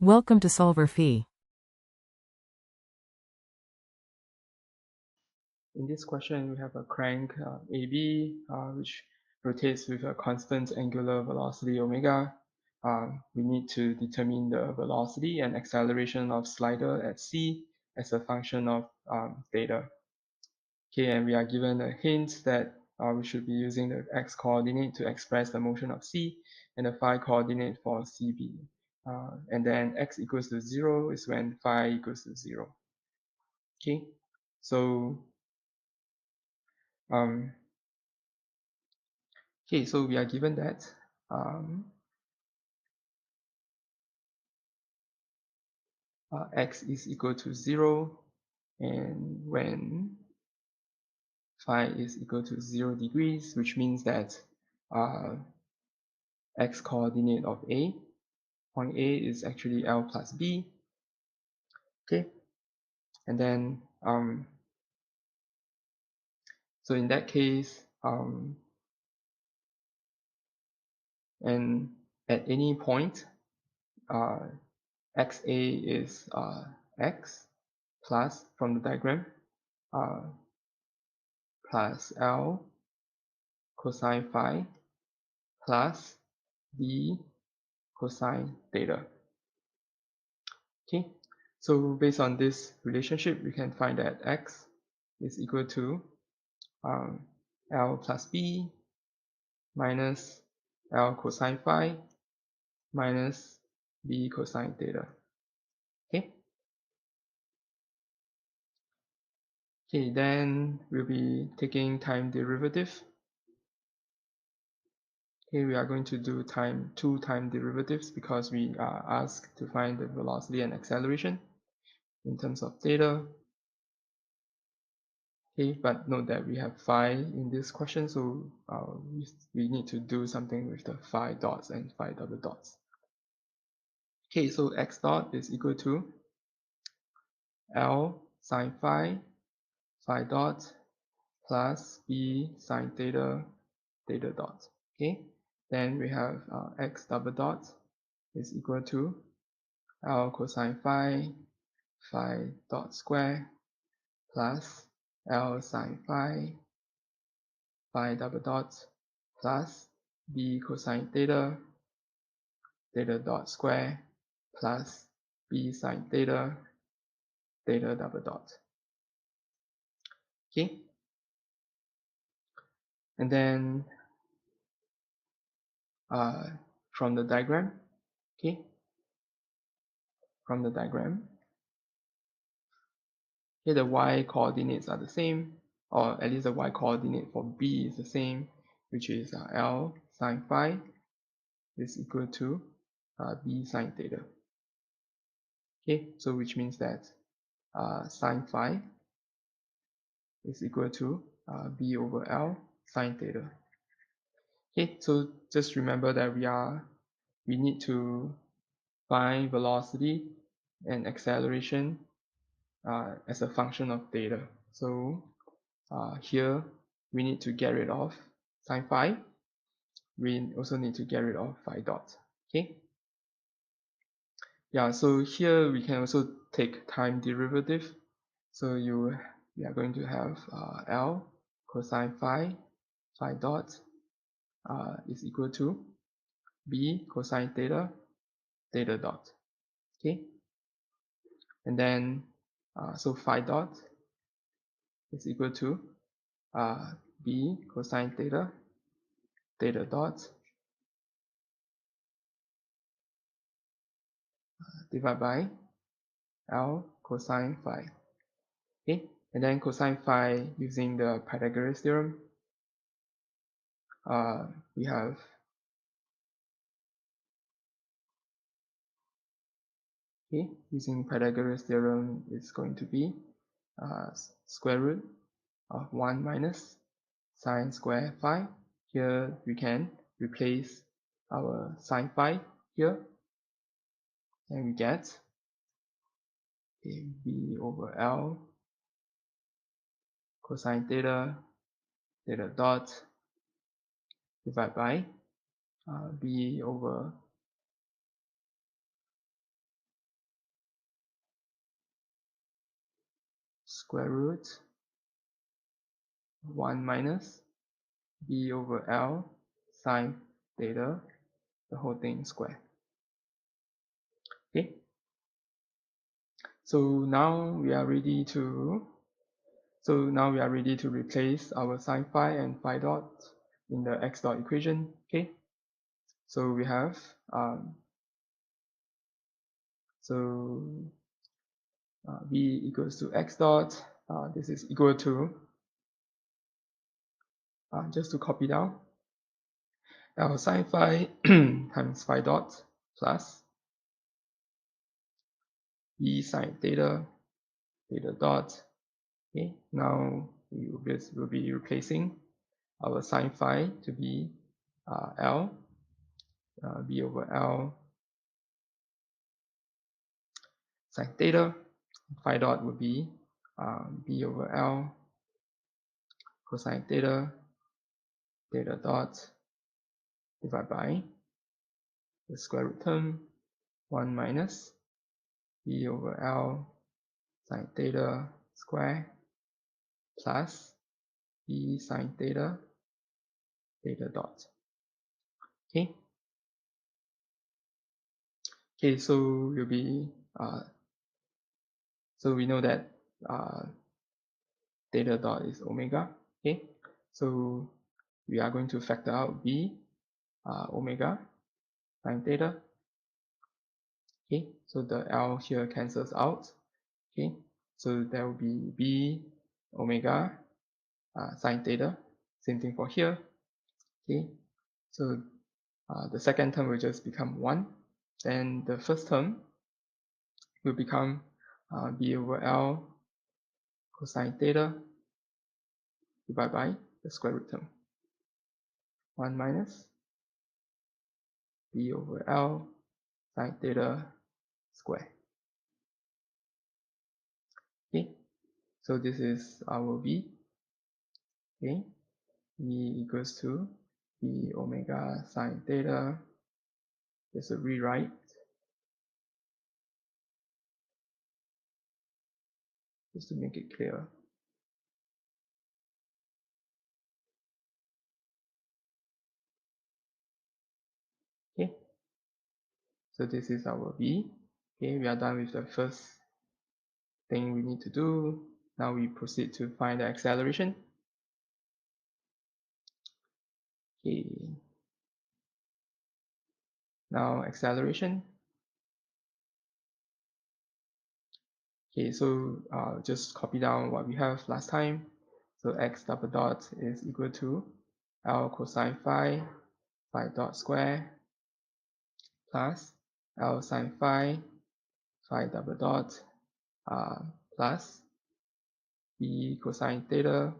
Welcome to solverfy. In this question, we have a crank AB, which rotates with a constant angular velocity omega. We need to determine the velocity and acceleration of slider at C as a function of theta. Okay, and we are given a hint that we should be using the x coordinate to express the motion of C and the phi coordinate for CB. And then x equals to 0 is when phi equals to 0. Okay, so okay, so we are given that x is equal to 0, and when phi is equal to 0 degrees, which means that x coordinate of A, point A is actually L plus B. Okay, and then so in that case, and at any point, xa is x plus, from the diagram, plus L cosine phi plus B cosine theta. Okay, so based on this relationship, we can find that x is equal to L plus B minus L cosine phi minus B cosine theta. Okay. Okay, then we'll be taking time derivative. Okay, we are going to do two time derivatives because we are asked to find the velocity and acceleration in terms of theta. Okay, but note that we have phi in this question, so we need to do something with the phi dots and phi double dots. Okay, so x dot is equal to L sine phi dot plus B sine theta dot. Okay, then we have x double dot is equal to L cosine phi dot square plus L sine phi double dot plus B cosine theta dot square plus B sine theta double dot. Okay, and then from the diagram, okay, here the y coordinates are the same, or at least the y coordinate for B is the same, which is L sine phi is equal to B sine theta. Okay, so which means that sine phi is equal to B over L sine theta. Okay, so just remember that we need to find velocity and acceleration as a function of theta. So here we need to get rid of sine phi. We also need to get rid of phi dot. Okay. Yeah, so here we can also take time derivative. So we are going to have L cosine phi dot is equal to B cosine theta dot. Okay, and then so phi dot is equal to B cosine theta dot divided by L cosine phi. Okay, and then cosine phi using the Pythagoras theorem, we have okay, using Pythagoras theorem is going to be square root of 1 minus sine square phi. Here we can replace our sine phi here, and we get B over L cosine theta dot divided by B over square root 1 minus b over L sine theta, the whole thing square. Okay, so now we are ready to replace our sine phi and phi dot in the x dot equation. Okay, so we have b equals to x dot. This is equal to, just to copy down, L sine phi times phi dot plus b sine theta, theta dot. Okay, now we will be replacing our sine phi to be L, b over L sine theta. Phi dot would be b over L cosine theta, theta dot divided by the square root term 1 minus b over L sine theta square plus b sine theta, theta dot. Okay. Okay, so we'll be so we know that theta dot is omega. Okay, so we are going to factor out b omega sine theta. Okay, so the L here cancels out. Okay, so there will be b omega sine theta. Same thing for here. Okay, so the second term will just become 1. Then the first term will become b over L cosine theta divided by the square root term 1 minus b over L sine theta square. Okay, so this is our b. Okay, b equals to b omega sine theta. Just a rewrite. Just to make it clear. Okay, so this is our b. Okay, we are done with the first thing we need to do. Now we proceed to find the acceleration. Okay, now acceleration. Okay, so just copy down what we have last time. So x double dot is equal to L cosine phi, phi dot square plus L sine phi, phi double dot plus b cosine theta,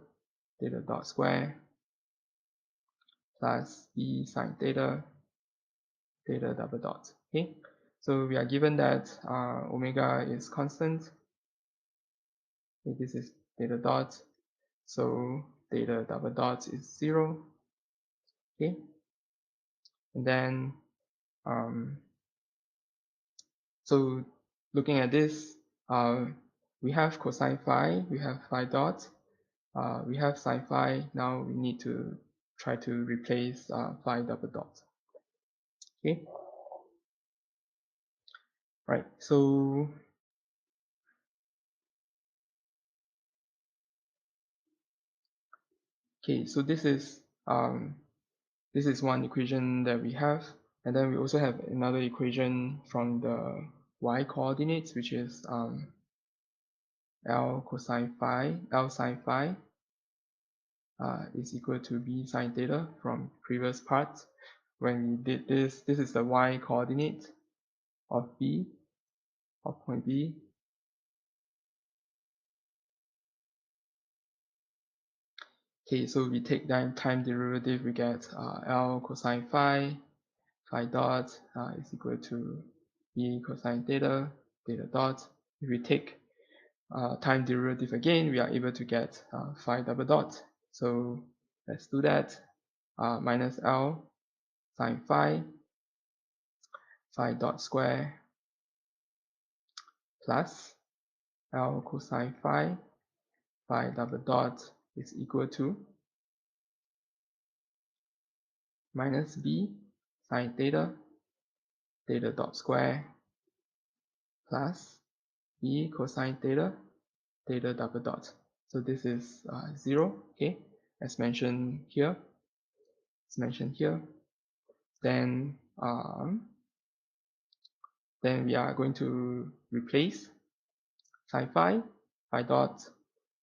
theta dot square plus b sine theta, theta double dot. Okay, so we are given that omega is constant. Okay, this is theta dot, so theta double dot is 0. Okay, and then so looking at this, we have cosine phi, we have phi dot, we have sine phi. Now we need to try to replace phi double dot. Okay, right, so okay, so this is one equation that we have, and then we also have another equation from the y coordinates, which is L cosine phi, L sine phi is equal to b sine theta from previous part. When we did this, this is the y coordinate of b, of point B. Okay, so we take that time derivative, we get L cosine phi, phi dot is equal to b cosine theta, theta dot. If we take time derivative again, we are able to get phi double dot. So let's do that. Minus L sine phi, phi dot square plus L cosine phi, phi double dot is equal to minus b sine theta, theta dot square, plus b cosine theta, theta double dot. So this is 0, okay, as mentioned here. It's mentioned here. Then we are going to replace sine phi, phi dot,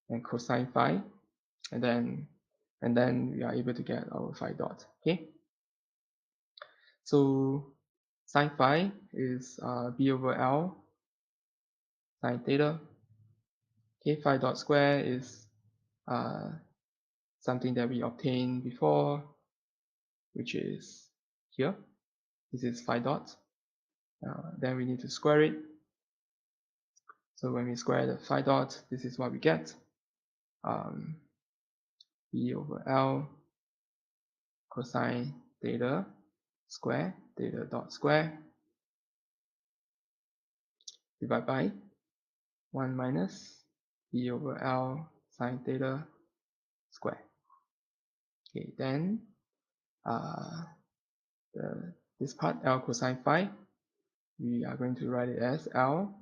and cosine phi, and then we are able to get our phi dot. Okay. So sine phi is b over L sine theta. Okay, phi dot square is something that we obtained before, which is here. This is phi dot. Then we need to square it. So when we square the phi dot, this is what we get. B over L cosine theta square, theta dot square, divided by 1 minus B over L sine theta square. Okay, then this part, L cosine phi, we are going to write it as L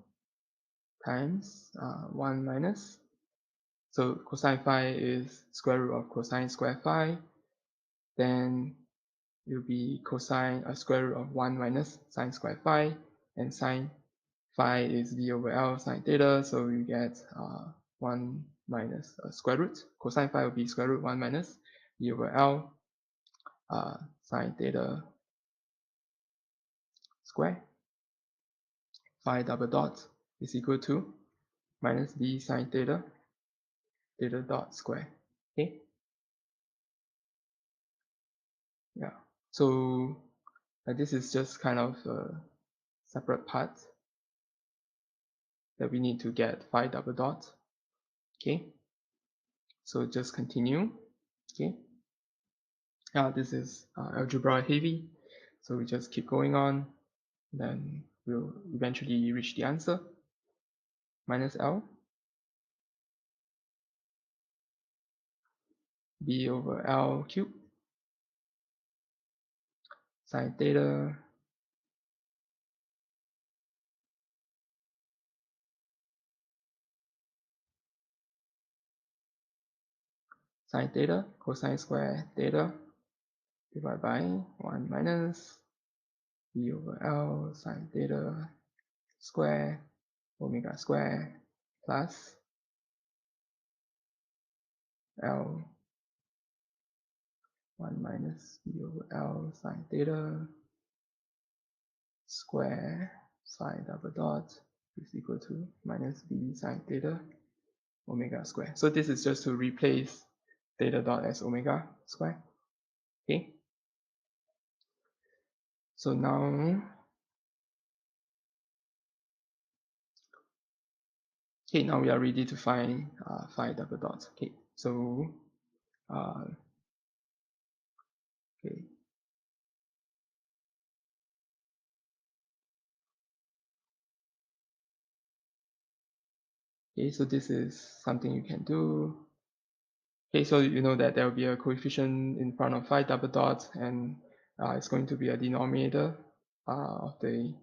times 1 minus. So cosine phi is square root of cosine square phi. Then it will be cosine square root of 1 minus sine square phi. And sine phi is b over L sine theta. So you get 1 minus square root. Cosine phi will be square root 1 minus b over L sine theta square. Phi double dot is equal to minus b sine theta, theta dot square. Okay. Yeah. So this is just kind of a separate part that we need to get phi double dot. Okay. So just continue. Okay. This is algebra heavy, so we just keep going on. Then we'll eventually reach the answer. Minus L b over L cubed sine theta sine theta cosine square theta divided by 1 minus b over L sine theta square omega square plus L 1 minus b over L sine theta square phi double dot is equal to minus b sine theta omega square. So this is just to replace theta dot as omega square. Okay. So now, okay, now we are ready to find phi double dot. Okay, so okay. Okay, so this is something you can do. Okay, so you know that there will be a coefficient in front of phi double dot, and it's going to be a denominator of the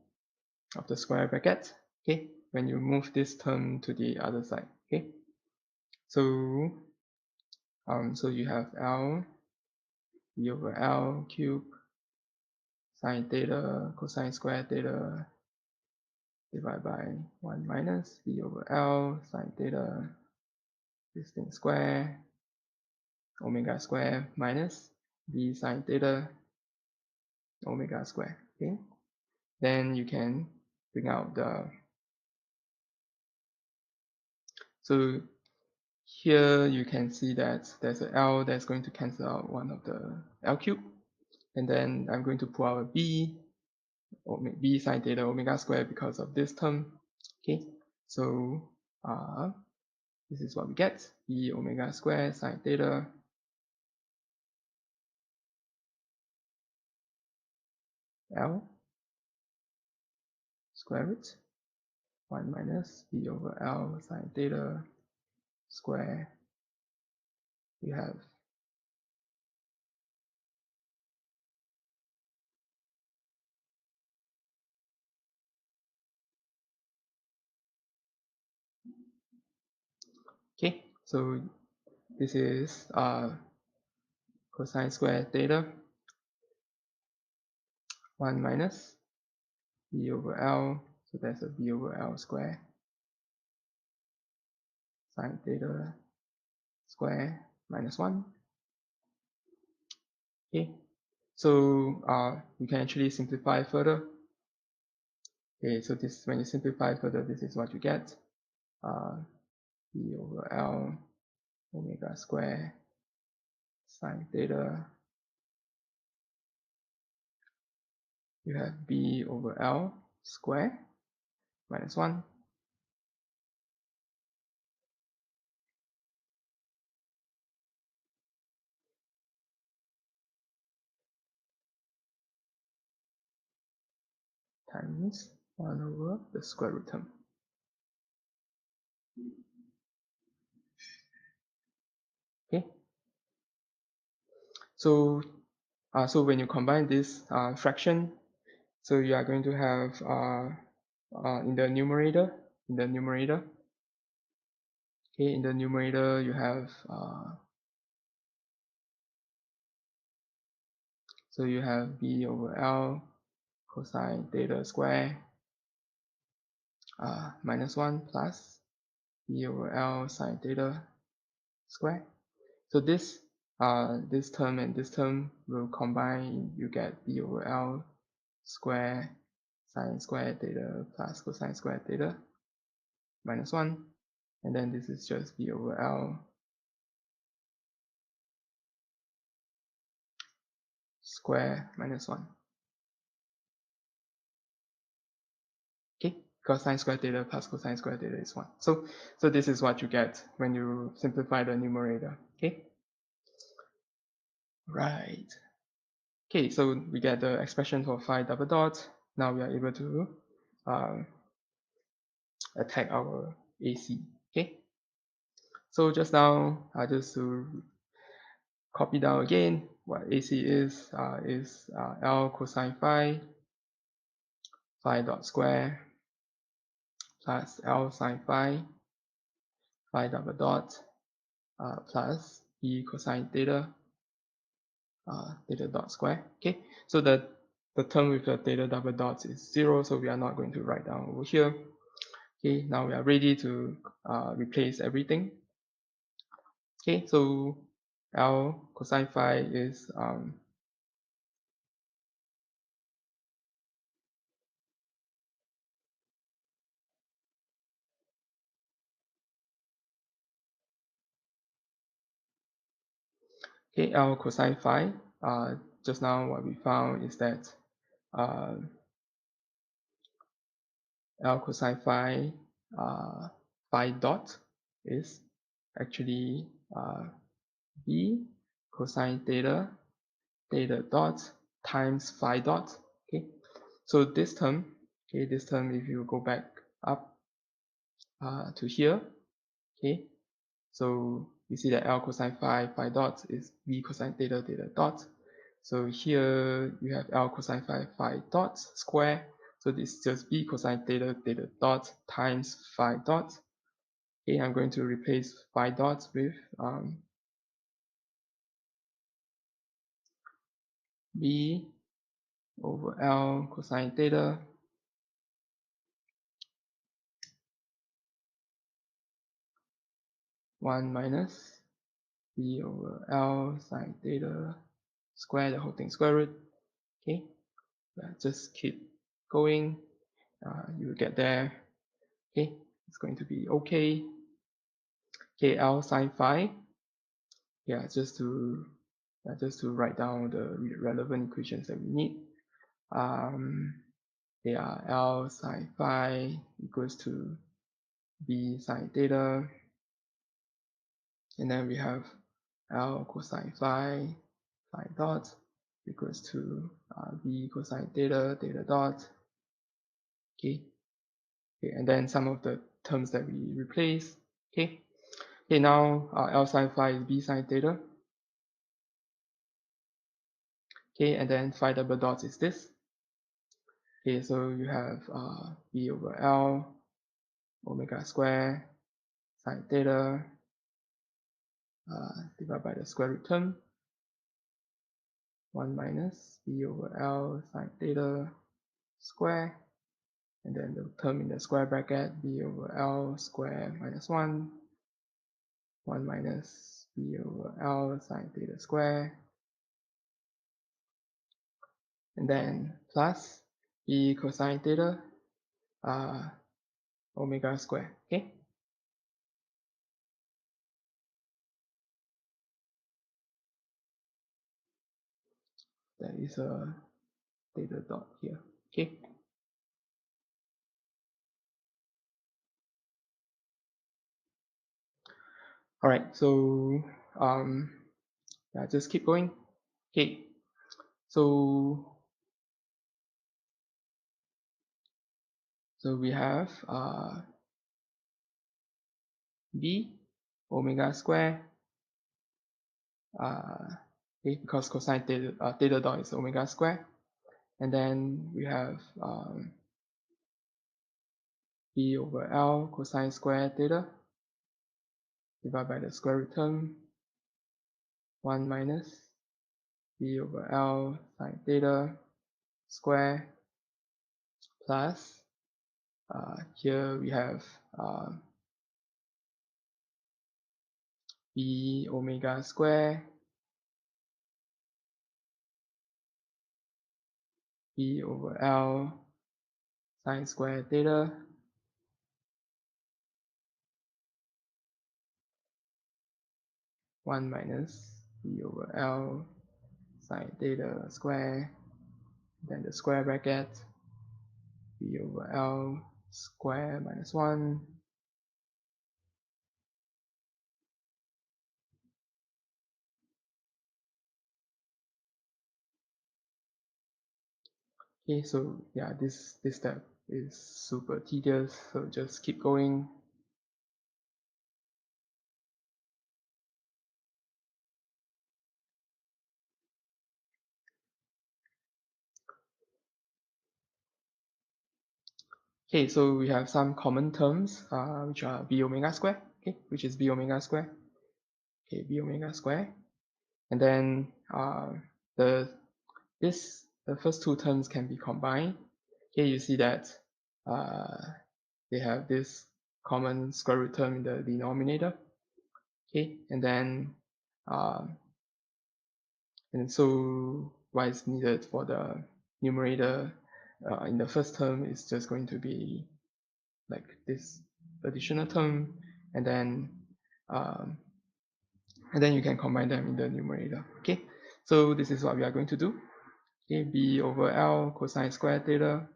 square bracket. Okay, when you move this term to the other side. Okay, so so you have L b over L cube sine theta cosine square theta divided by 1 minus b over L sine theta this thing square omega square minus b sine theta omega square. Okay, then you can bring out the, so here you can see that there's an L that's going to cancel out one of the L cube, and then I'm going to pull out a b sine theta omega square because of this term. Okay, so this is what we get, b omega square sine theta L square root 1 minus b over L sine theta square, we have okay, so this is cosine square theta 1 minus b over L, so that's a b over L square sine theta square minus 1. Okay, so you can actually simplify further. Okay, so this, when you simplify further, this is what you get. B over L omega square sine theta. You have B over L square minus 1 times 1 over the square root term. Okay, so so when you combine this fraction, so you are going to have in the numerator, okay, in the numerator you have so you have B over L cosine theta square minus 1 plus B over L sine theta square. So this this term and this term will combine, you get B over L square sine square theta plus cosine square theta minus 1, and then this is just B over L square minus 1. Okay, cosine square theta plus cosine square theta is 1. So this is what you get when you simplify the numerator. Okay, right. Okay, so we get the expression for phi double dot. Now we are able to attack our AC. Okay, so just now just to copy down again, what AC is L cosine phi dot square plus L sine phi double dot plus E cosine theta theta dot square. Okay, so the term with the theta double dots is 0, so we are not going to write down over here. Okay, now we are ready to replace everything. Okay, so L cosine phi is okay, L cosine phi. Just now what we found is that L cosine phi phi dot is actually B cosine theta dot times phi dot. Okay, so this term, okay, this term, if you go back up to here, okay, so you see that L cosine phi dot is B cosine theta dot. So here you have L cosine phi dot square. So this is just B cosine theta dot times phi dot. Okay, I'm going to replace phi dot with B over L cosine theta one minus B over L sine theta square, the whole thing square root. Okay, just keep going. You will get there. Okay, it's going to be okay. Okay, L sine phi. Yeah, just to write down the relevant equations that we need. They are L sine phi equals to B sine theta, and then we have L cosine phi dot equals to B cosine theta dot. Okay, and then some of the terms that we replace. Okay, Okay, now L sine phi is B sine theta. Okay, and then phi double dot is this. Okay, so you have B over L omega square sine theta divided by the square root term, 1 minus B over L sine theta square, and then the term in the square bracket, B over L square minus 1 minus B over L sine theta square, and then plus B cosine theta omega square. Okay, there is a theta dot here. Okay, all right, so yeah, just keep going. Okay, so we have B omega square okay, because cosine theta dot is omega square, and then we have B over L cosine square theta divided by the square root term, 1 minus B over L sine theta square plus here we have B omega square B over L sine square theta one minus B over L sine theta square, then the square bracket B over L square minus 1 okay, so yeah, this step is super tedious, so just keep going. Okay, so we have some common terms which are B omega square, okay, which is B omega square, okay, B omega square, and then the first two terms can be combined. Okay, you see that they have this common square root term in the denominator. Okay, and then and so what is needed for the numerator in the first term is just going to be like this additional term, and then you can combine them in the numerator. Okay, so this is what we are going to do. Okay, B over L cosine square theta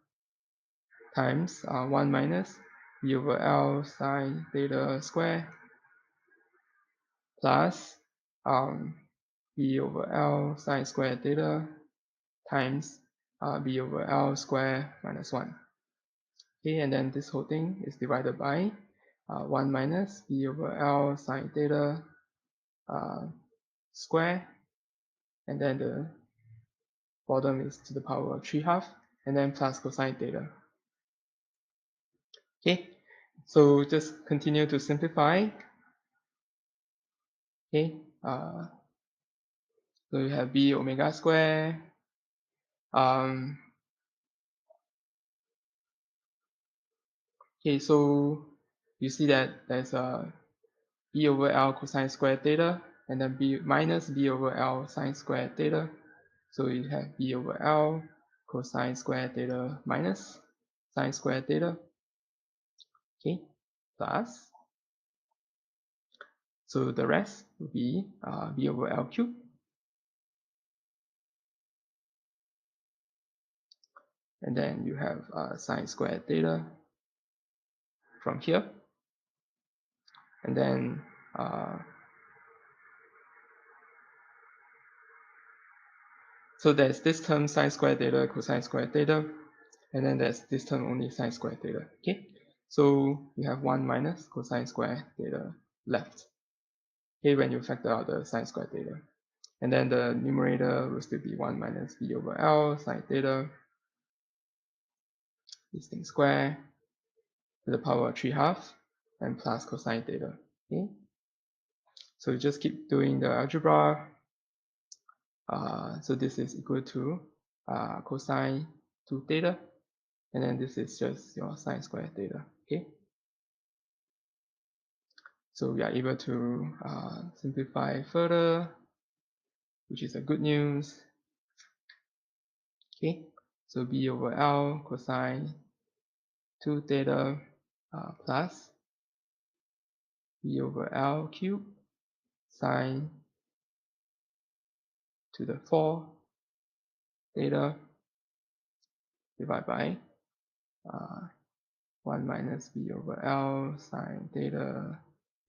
times 1 minus B over L sine theta square plus B over L sine square theta times B over L square minus 1. Okay, and then this whole thing is divided by 1 minus B over L sine theta square, and then the bottom is to the power of 3/2, and then plus cosine theta. Okay, so just continue to simplify. Okay, so you have B omega square. Okay, so you see that there's a B over L cosine square theta, and then B minus B over L sine square theta. So you have B over L cosine square theta minus sine square theta. Okay, plus. So the rest will be B over L cubed. And then you have sine square theta from here. And then so there's this term sine square theta cosine square theta, and then there's this term only sine square theta. Okay, so we have 1 minus cosine square theta left. okay, when you factor out the sine squared theta. And then the numerator will still be 1 minus b over L sine theta, this thing square, to the power of 3/2, and plus cosine theta. Okay, so you just keep doing the algebra. So this is equal to cosine 2 theta, and then this is just your sine squared theta. Okay, so we are able to simplify further, which is a good news. Okay, so b over L cosine 2 theta plus b over L cubed sine to the 4 theta divided by 1 minus b over L sine theta,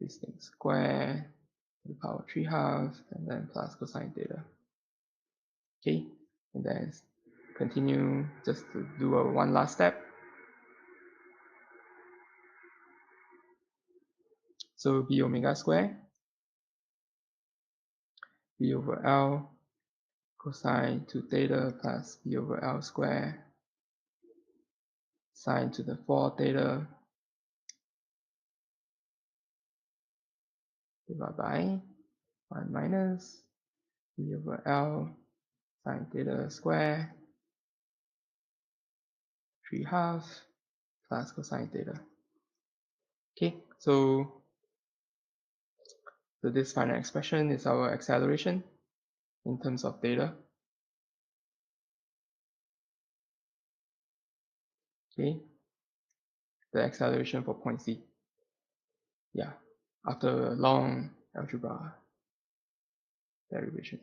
this thing square to the power 3/2, and then plus cosine theta. Okay, and then continue just to do one last step. So b omega square, b over L cosine 2 theta plus b over L square sine to the 4 theta divided by 1 minus b over L sine theta square 3/2 plus cosine theta. Okay, so this final expression is our acceleration in terms of theta. Okay, the acceleration for point C. Yeah, after a long algebra derivation.